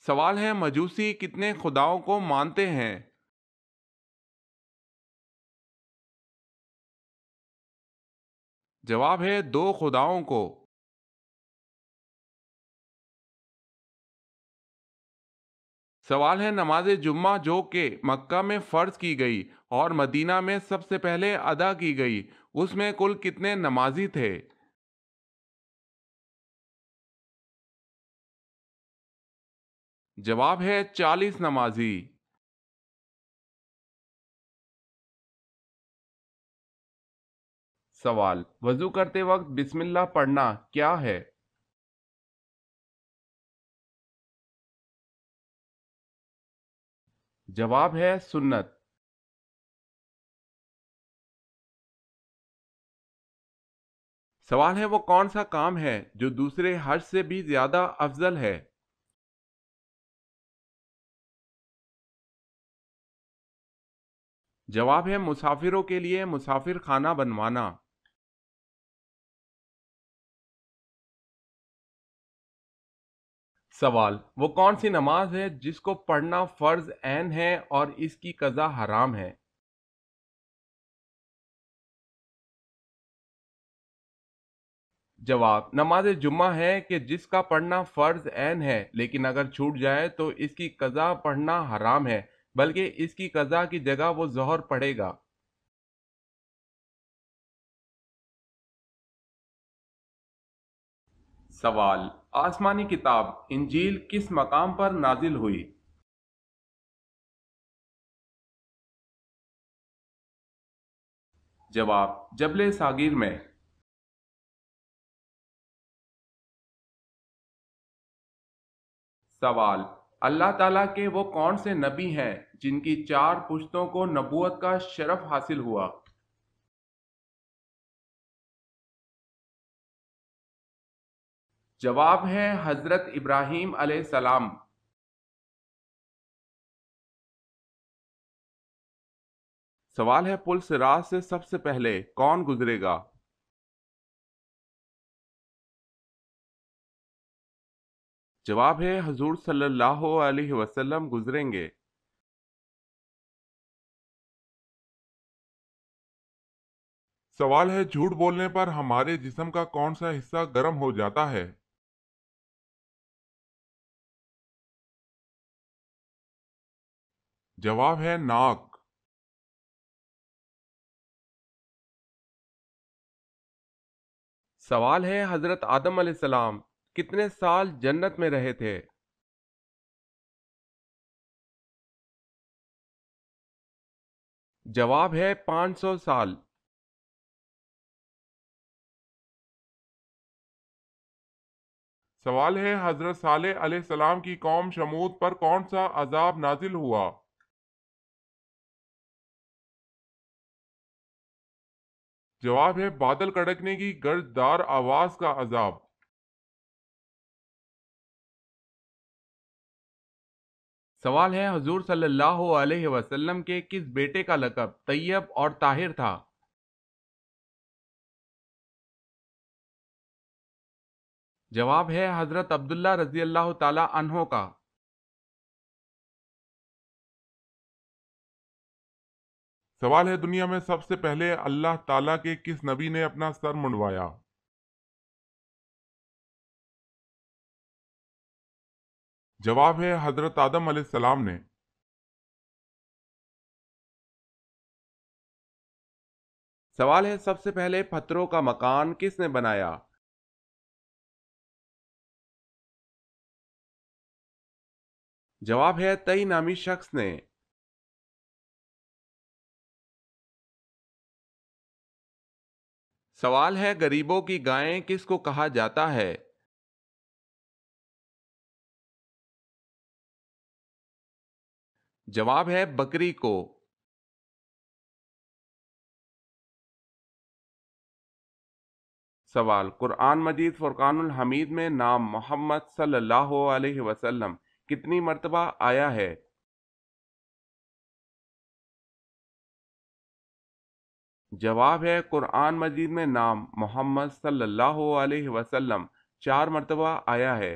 سوال ہے مجوسی کتنے خداؤں کو مانتے ہیں؟ جواب ہے دو خداؤں کو۔ سوال ہے نماز جمعہ جو کہ مکہ میں فرض کی گئی اور مدینہ میں سب سے پہلے ادا کی گئی، اس میں کل کتنے نمازی تھے؟ جواب ہے 40 نمازی۔ سوال وضو کرتے وقت بسم اللہ پڑھنا کیا ہے؟ جواب ہے سنت۔ سوال ہے وہ کون سا کام ہے جو دوسرے حج سے بھی زیادہ افضل ہے؟ جواب ہے مسافروں کے لیے مسافر خانہ بنوانا۔ سوال وہ کون سی نماز ہے جس کو پڑھنا فرض عین ہے اور اس کی قضا حرام ہے؟ جواب نماز جمعہ ہے کہ جس کا پڑھنا فرض عین ہے لیکن اگر چھوٹ جائے تو اس کی قضا پڑھنا حرام ہے، بلکہ اس کی قضا کی جگہ وہ ظہر پڑھے گا۔ سوال آسمانی کتاب انجیل کس مقام پر نازل ہوئی؟ جواب جبل ساغر میں۔ سوال اللہ تعالیٰ کے وہ کون سے نبی ہیں جن کی 4 پشتوں کو نبوت کا شرف حاصل ہوا؟ جواب ہے حضرت ابراہیم علیہ السلام۔ سوال ہے پل صراط سے سب سے پہلے کون گزرے گا؟ جواب ہے حضور صلی اللہ علیہ وسلم گزریں گے۔ سوال ہے جھوٹ بولنے پر ہمارے جسم کا کون سا حصہ گرم ہو جاتا ہے؟ جواب ہے ناک۔ سوال ہے حضرت آدم علیہ السلام کتنے سال جنت میں رہے تھے؟ جواب ہے 500 سال۔ سوال ہے حضرت صالح علیہ السلام کی قوم شمود پر کون سا عذاب نازل ہوا؟ جواب ہے بادل کڑکنے کی گرجدار آواز کا عذاب۔ سوال ہے حضور صلی اللہ علیہ وسلم کے کس بیٹے کا لقب طیب اور طاہر تھا؟ جواب ہے حضرت عبداللہ رضی اللہ تعالی عنہ کا۔ سوال ہے دنیا میں سب سے پہلے اللہ تعالیٰ کے کس نبی نے اپنا سر منڈوایا؟ جواب ہے حضرت آدم علیہ السلام نے۔ سوال ہے سب سے پہلے پتھروں کا مکان کس نے بنایا؟ جواب ہے تئی نامی شخص نے۔ سوال ہے غریبوں کی گائیں کس کو کہا جاتا ہے؟ جواب ہے بکری کو۔ سوال قرآن مجید فرقان الحمید میں نام محمد صلی اللہ علیہ وسلم کتنی مرتبہ آیا ہے؟ جواب ہے قرآن مجید میں نام محمد صلی اللہ علیہ وسلم 4 مرتبہ آیا ہے۔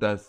10।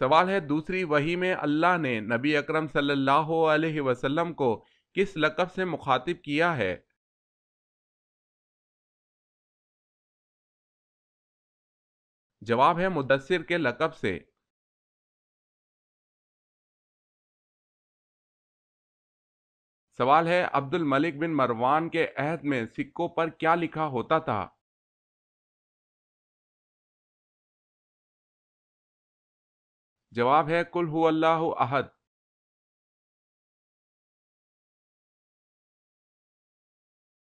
سوال ہے دوسری وحی میں اللہ نے نبی اکرم صلی اللہ علیہ وسلم کو کس لقب سے مخاطب کیا ہے؟ جواب ہے مدثر کے لقب سے۔ سوال ہے عبد الملک بن مروان کے عہد میں سکوں پر کیا لکھا ہوتا تھا؟ جواب ہے قل هو اللہ احد۔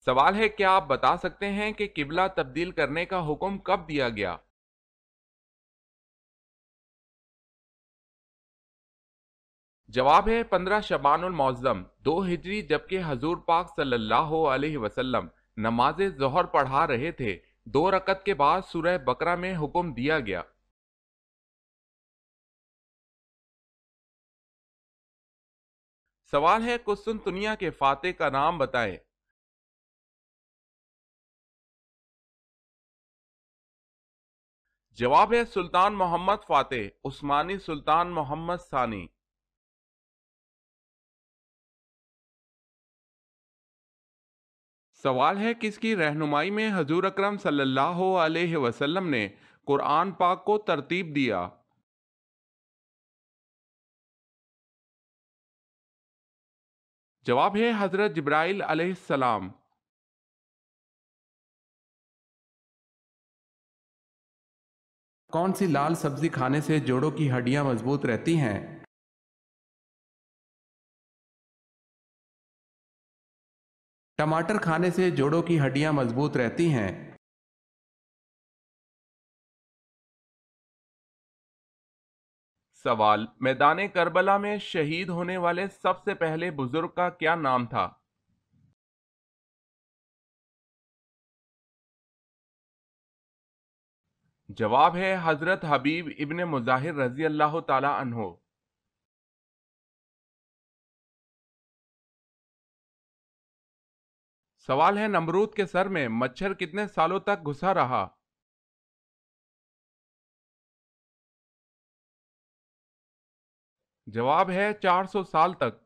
سوال ہے کیا آپ بتا سکتے ہیں کہ قبلہ تبدیل کرنے کا حکم کب دیا گیا؟ جواب ہے 15 شعبان المعظم 2 ہجری، جبکہ حضور پاک صلی اللہ علیہ وسلم نماز ظہر پڑھا رہے تھے، 2 رکعت کے بعد سورہ بقرہ میں حکم دیا گیا۔ سوال ہے قسطنطنیہ کے فاتح کا نام بتائیں۔ جواب ہے سلطان محمد فاتح، عثمانی سلطان محمد ثانی۔ سوال ہے کس کی رہنمائی میں حضور اکرم صلی اللہ علیہ وسلم نے قرآن پاک کو ترتیب دیا؟ جواب ہے حضرت جبرائیل علیہ السلام۔ کون سی لال سبزی کھانے سے جوڑوں کی ہڈیاں مضبوط رہتی ہیں؟ ٹماٹر کھانے سے جوڑوں کی ہڈیاں مضبوط رہتی ہیں۔ سوال میدان کربلا میں شہید ہونے والے سب سے پہلے بزرگ کا کیا نام تھا؟ جواب ہے حضرت حبیب ابن مظاہر رضی اللہ تعالی عنہ۔ سوال ہے نمرود کے سر میں مچھر کتنے سالوں تک گھسا رہا؟ جواب ہے 400 سال تک۔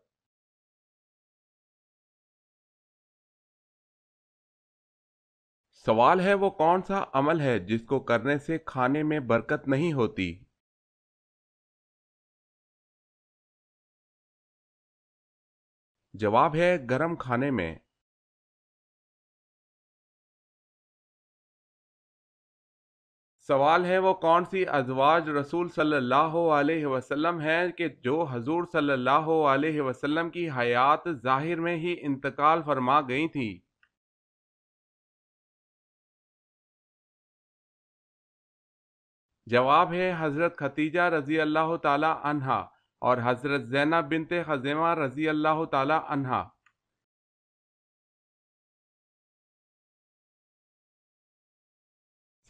سوال ہے وہ کون سا عمل ہے جس کو کرنے سے کھانے میں برکت نہیں ہوتی؟ جواب ہے گرم کھانے میں۔ سوال ہے وہ کون سی ازواج رسول صلی اللہ علیہ وسلم ہے کہ جو حضور صلی اللہ علیہ وسلم کی حیات ظاہر میں ہی انتقال فرما گئی تھی؟ جواب ہے حضرت خدیجہ رضی اللہ تعالی عنہا اور حضرت زینب بنت خزیمہ رضی اللہ تعالی عنہا۔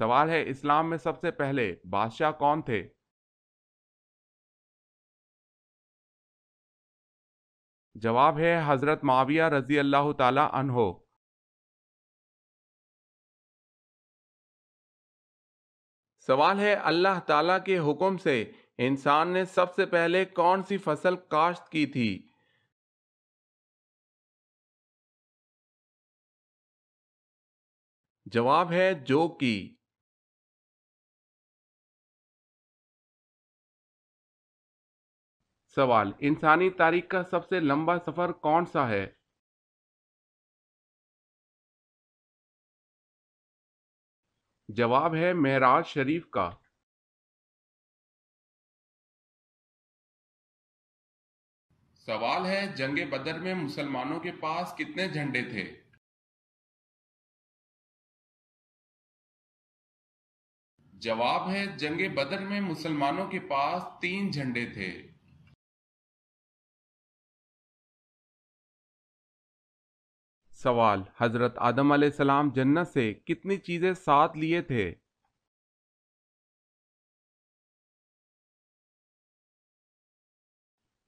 سوال ہے اسلام میں سب سے پہلے بادشاہ کون تھے؟ جواب ہے حضرت معاویہ رضی اللہ تعالی عنہ۔ سوال ہے اللہ تعالیٰ کے حکم سے انسان نے سب سے پہلے کون سی فصل کاشت کی تھی؟ جواب ہے جو کی۔ سوال انسانی تاریخ کا سب سے لمبا سفر کون سا ہے؟ جواب ہے معراج شریف کا۔ سوال ہے جنگ بدر میں مسلمانوں کے پاس کتنے جھنڈے تھے؟ جواب ہے جنگ بدر میں مسلمانوں کے پاس 3 جھنڈے تھے۔ سوال حضرت آدم علیہ السلام جنت سے کتنی چیزیں ساتھ لیے تھے؟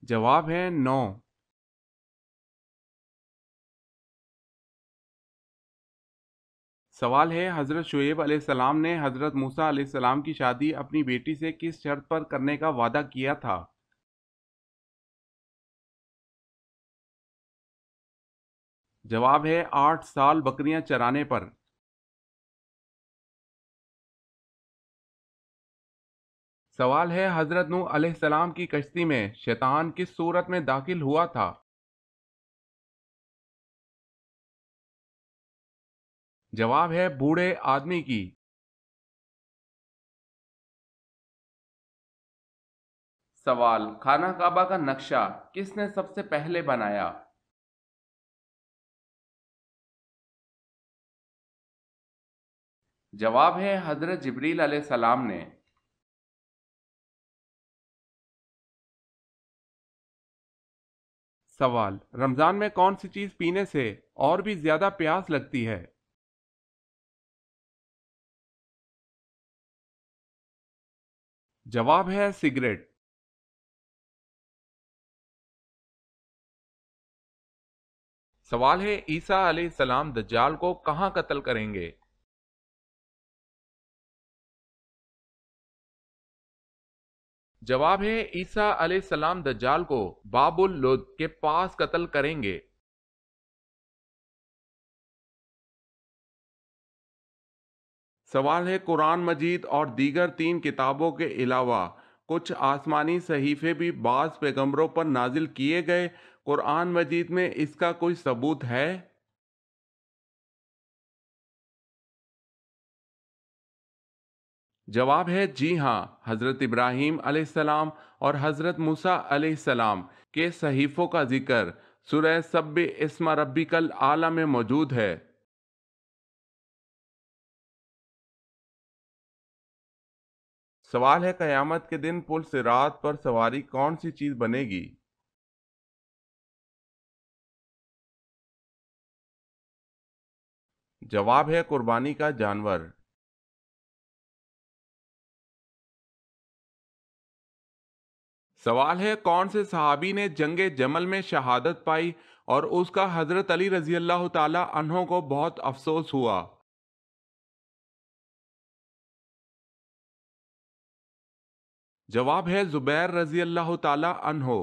جواب ہے 9۔ سوال ہے حضرت شعیب علیہ السلام نے حضرت موسیٰ علیہ السلام کی شادی اپنی بیٹی سے کس شرط پر کرنے کا وعدہ کیا تھا؟ جواب ہے 8 سال بکریاں چرانے پر۔ سوال ہے حضرت نوح علیہ السلام کی کشتی میں شیطان کس صورت میں داخل ہوا تھا؟ جواب ہے بوڑھے آدمی کی۔ سوال خانہ کعبہ کا نقشہ کس نے سب سے پہلے بنایا؟ جواب ہے حضرت جبریل علیہ السلام نے۔ سوال رمضان میں کون سی چیز پینے سے اور بھی زیادہ پیاس لگتی ہے؟ جواب ہے سگریٹ۔ سوال ہے عیسیٰ علیہ السلام دجال کو کہاں قتل کریں گے؟ جواب ہے عیسیٰ علیہ السلام دجال کو باب اللد کے پاس قتل کریں گے۔ سوال ہے قرآن مجید اور دیگر 3 کتابوں کے علاوہ کچھ آسمانی صحیفے بھی بعض پیغمبروں پر نازل کیے گئے، قرآن مجید میں اس کا کوئی ثبوت ہے؟ جواب ہے جی ہاں، حضرت ابراہیم علیہ السلام اور حضرت موسیٰ علیہ السلام کے صحیفوں کا ذکر سورہ سبح اسم ربک الاعلی میں موجود ہے۔ سوال ہے قیامت کے دن پل صراط پر سواری کون سی چیز بنے گی؟ جواب ہے قربانی کا جانور۔ سوال ہے کون سے صحابی نے جنگ جمل میں شہادت پائی اور اس کا حضرت علی رضی اللہ تعالی عنہ کو بہت افسوس ہوا؟ جواب ہے زبیر رضی اللہ تعالی عنہ۔